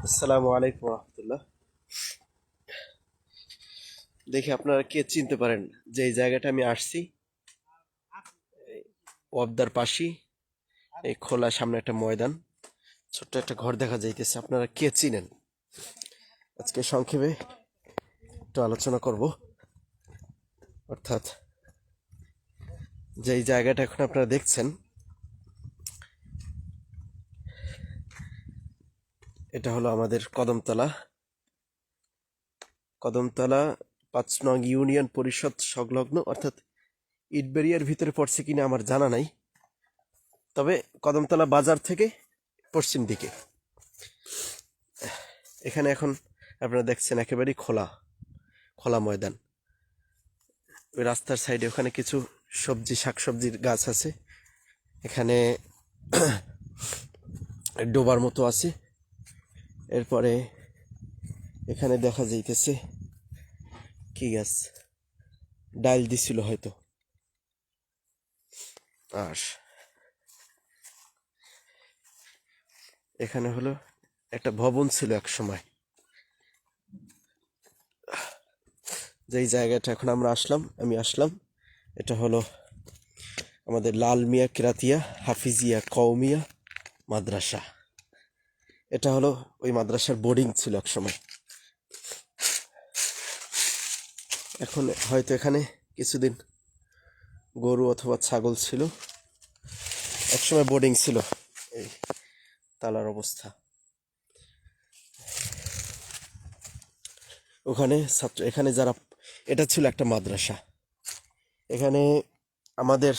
আসসালামু আলাইকুম রহমতুল্লাহ। দেখি আপনারা কে চিনতে পারেন যে এই জায়গাটা আমি আসছি। ওয়াবদার পাশি, এই খোলা সামনে একটা ময়দান, ছোট্ট একটা ঘর দেখা যাইতেছে। আপনারা কে চিনেন? আজকে সংক্ষেপে একটু আলোচনা করব। অর্থাৎ যে এই জায়গাটা এখন আপনারা দেখছেন, এটা হলো আমাদের কদমতলা। কদমতলা ৫ নং ইউনিয়ন পরিষদ সংলগ্ন, অর্থাৎ ইটবেরিয়ার ভিতরে পড়ছে কিনা আমার জানা নাই, তবে কদমতলা বাজার থেকে পশ্চিম দিকে। এখানে এখন আপনারা দেখছেন একেবারেই খোলা খোলা ময়দান। ওই রাস্তার সাইডে ওখানে কিছু শাকসবজির গাছ আছে। এখানে ডোবার মতো আছে। এরপরে এখানে দেখা যাইতেছে কি গাছ, ডাল দিছিল হয়তো। আর এখানে হলো একটা ভবন ছিল এক সময়। যেই জায়গাটা এখন আমি আসলাম, এটা হলো আমাদের লাল মিয়া কিরাতিয়া হাফিজিয়া কওমিয়া মাদ্রাসা। এটা হলো ওই মাদ্রাসার বোর্ডিং ছিল এক সময়। এখন হয়তো এখানে কিছুদিন গরু অথবা ছাগল ছিল, একসময় বোর্ডিং ছিল। এই তালার অবস্থা। ওখানে ছাত্র, এখানে যারা, এটা ছিল একটা মাদ্রাসা। এখানে আমাদের,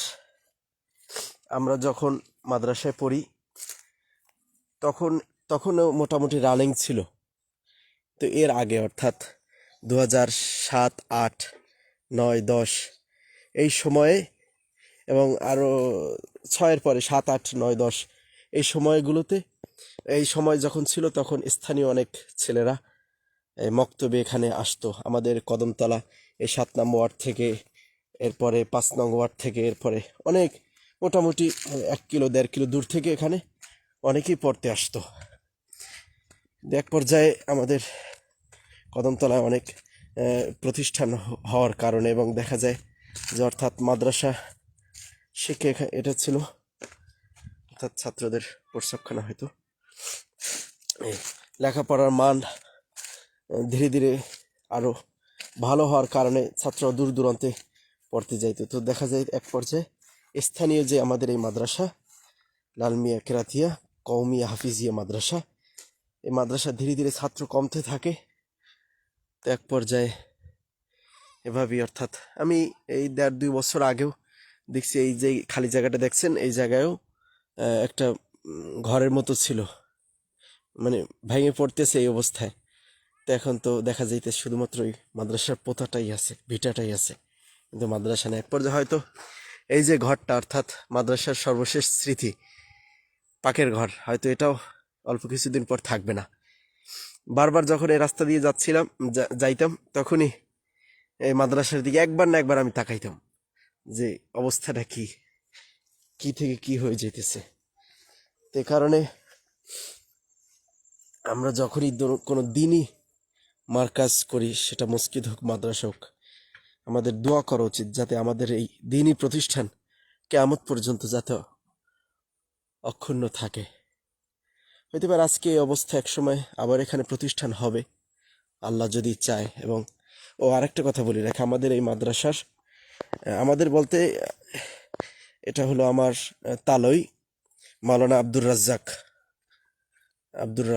আমরা যখন মাদ্রাসায় পড়ি তখন তখনও মোটামুটি রানিং ছিল। তো এর আগে অর্থাৎ 2007, 8, 9, 10 এই সময়ে, এবং আরও 6-এর পরে 7, 8, 9, 10 এই সময়গুলোতে, এই সময় যখন ছিল তখন স্থানীয় অনেক ছেলেরা এই মক্তবে এখানে আসতো। আমাদের কদমতলা এই 7 নং ওয়ার্ড থেকে, এরপরে 5 নং ওয়ার্ড থেকে, এরপরে অনেক মোটামুটি 1 কিলো 1.5 কিলো দূর থেকে এখানে অনেকেই পড়তে আসতো। এক পর্যায়ে আমাদের কদমতলায় অনেক প্রতিষ্ঠান হওয়ার কারণে, এবং দেখা যায় যে অর্থাৎ মাদ্রাসা শিক্ষা এটা ছিল, অর্থাৎ ছাত্রদের প্রস্রাবখানা হয়তো। লেখাপড়ার মান ধীরে ধীরে আরও ভালো হওয়ার কারণে ছাত্ররা দূর দূরান্তে পড়তে যাইতো। তো দেখা যায় এক পর্যায়ে স্থানীয় যে আমাদের এই মাদ্রাসা লাল মিয়া কেরাতিয়া কওমিয়া হাফিজিয়া মাদ্রাসা, এই মাদ্রাসা ধীরে ধীরে ছাত্র কমতে থাকে। তো এক পর্যায়ে এভাবেই, অর্থাৎ আমি এই 1.5-2 বছর আগেও দেখছি, এই যে খালি জায়গাটা দেখছেন এই জায়গায়ও একটা ঘরের মতো ছিল, মানে ভেঙে পড়তেছে এই অবস্থায়। তো এখন তো দেখা যাইতে শুধুমাত্র ওই মাদ্রাসার পোতাটাই আছে, ভিটাটাই আছে, কিন্তু মাদ্রাসা নেই। এক পর্যায়ে হয়তো এই যে ঘরটা, অর্থাৎ মাদ্রাসার সর্বশেষ স্মৃতি, পাকের ঘর, হয়তো এটাও অল্প কিছুদিন পর থাকবে না। বারবার যখন এই রাস্তা দিয়ে যাইতাম, তখনই এই মাদ্রাসার দিকে একবার না একবার আমি তাকাইতাম যে অবস্থাটা কি, কি থেকে কি হয়ে যেতেছে। তে কারণে আমরা যখনই কোনো দিনই মার্কাজ করি, সেটা মসজিদ হোক মাদ্রাসা হোক, আমাদের দোয়া করা উচিত যাতে আমাদের এই দিনই প্রতিষ্ঠান কিয়ামত পর্যন্ত যাতে অক্ষুণ্ণ থাকে। হইতে পারে আজকে এই অবস্থা, একসময় আবার এখানে প্রতিষ্ঠান হবে, আল্লাহ যদি চায়। এবং আরেকটা কথা বলি রাখি, আমাদের এই মাদ্রাসার, আমাদের বলতে এটা হলো আমার তালই মাওলানা আব্দুর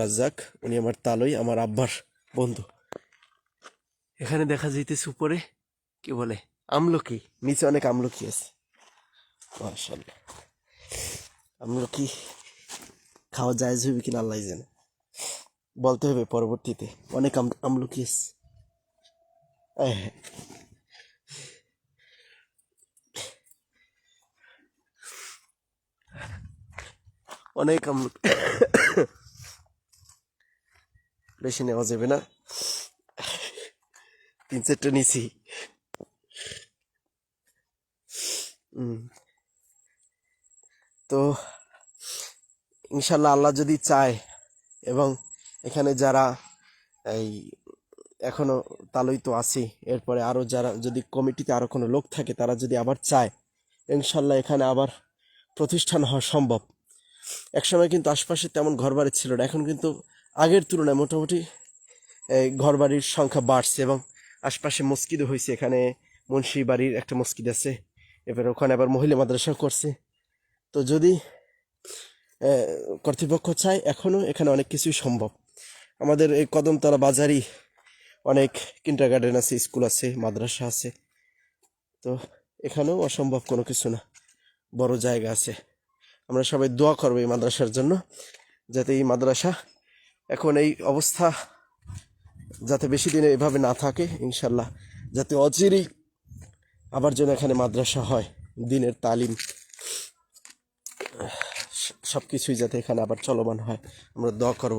রাজ্জাক, উনি আমার তালই, আমার আব্বার বন্ধু। এখানে দেখা যাইতেছে উপরে কি বলে আমলকি, নিচে অনেক আমলকি আছে। মাশাআল্লাহ, আমলকি খাওয়া যায় হবে কিনা আল্লাহ জানে, বলতে হবে পরবর্তীতে। অনেক আমলকি আছে। হ্যাঁ, অনেক আমলকি, বেশি নেওয়া যাবে না, 3-4টা নিছি। তো ইনশাল্লাহ আল্লাহ যদি চায় এবং এখানে যারা এই এখনো তালই তো আছি, এরপরে আরো যারা যদি কমিটিতে আরো কোনো লোক থাকে তারা যদি আবার চায়, ইনশাল্লাহ এখানে আবার প্রতিষ্ঠান হওয়া সম্ভব। একসময় কিন্তু আশপাশে তেমন ঘরবাড়ি ছিল না, এখন কিন্তু আগের তুলনায় মোটামুটি এই ঘরবাড়ির সংখ্যা বাড়ছে এবং আশপাশে মসজিদও হয়েছে। এখানে মুন্সি বাড়ির একটা মসজিদ আছে, এবার ওখানে আবার মহিলা মাদ্রাসা করছে। তো যদি কর্তৃপক্ষ চায় এখনো এখানে অনেক কিছুই সম্ভব। আমাদের এই কদমতলা বাজারই অনেক কিন্ডারগার্টেন আছে, স্কুল আছে, মাদ্রাসা আছে। তো এখানেও অসম্ভব কোনো কিছু না, বড় জায়গা আছে। আমরা সবাই দোয়া করবো এই মাদ্রাসার জন্য, যাতে এই মাদ্রাসা এখন এই অবস্থা যাতে বেশি দিনে এভাবে না থাকে, ইনশাল্লাহ যাতে অচিরেই আবার যেন এখানে মাদ্রাসা হয়, দিনের তালিম সব কিছুই যাতে এখানে আবার চলমান হয়, আমরা দোয়া করব।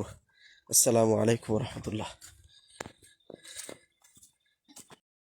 আসসালামু আলাইকুম রহমতুল্লাহ।